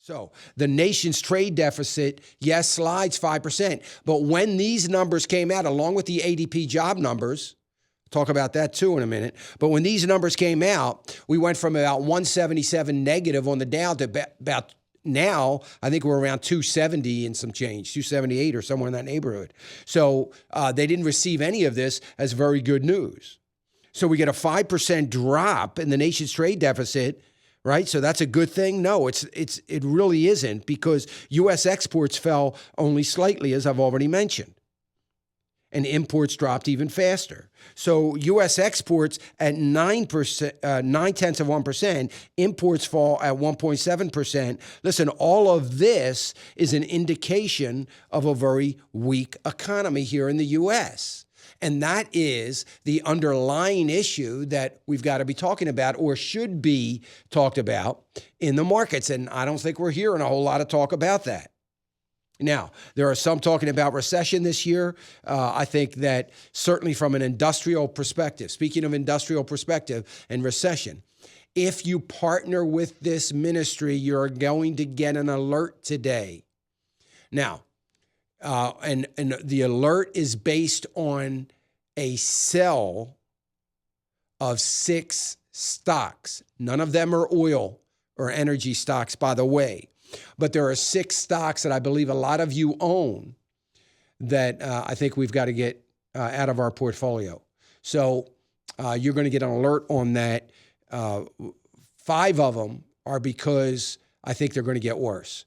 So the nation's trade deficit, yes, slides 5%. But when these numbers came out, along with the ADP job numbers, talk about that too in a minute. But when these numbers came out, we went from about 177 negative on the Dow to about now, I think we're around 270 and some change, 278 or somewhere in that neighborhood. So they didn't receive any of this as very good news. So we get a 5% drop in the nation's trade deficit, right? So that's a good thing? No, it really isn't, because U.S. exports fell only slightly, as I've already mentioned. And imports dropped even faster. So U.S. exports at 0.9%, imports fall at 1.7%. Listen, all of this is an indication of a very weak economy here in the U.S. And that is the underlying issue that we've got to be talking about, or should be talked about in the markets. And I don't think we're hearing a whole lot of talk about that. Now, there are some talking about recession this year. I think that certainly from an industrial perspective, speaking of industrial perspective and recession, if you partner with this ministry, you're going to get an alert today. Now, and the alert is based on a sell of 6 stocks. None of them are oil or energy stocks, by the way. But there are 6 stocks that I believe a lot of you own that I think we've got to get out of our portfolio. So you're going to get an alert on that. 5 of them are because I think they're going to get worse.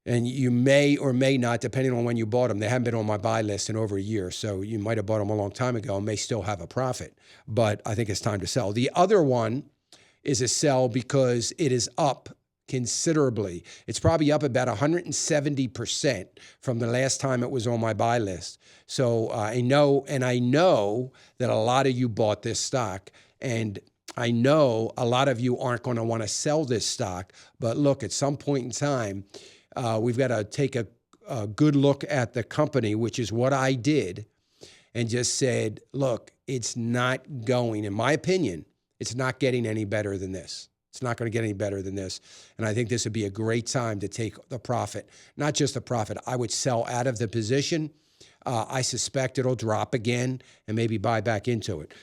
And you may or may not, depending on when you bought them. They haven't been on my buy list in over a year, so you might have bought them a long time ago and may still have a profit. But I think it's time to sell. The other one is a sell because it is up considerably. It's probably up about 170% from the last time it was on my buy list. So I know that a lot of you bought this stock, and I know a lot of you aren't going to want to sell this stock. But look, at some point in time, we've got to take a good look at the company, which is what I did, and just said, look, it's not going, in my opinion, it's not getting any better than this. It's not going to get any better than this. And I think this would be a great time to take the profit. Not just the profit. I would sell out of the position. I suspect it'll drop again and maybe buy back into it.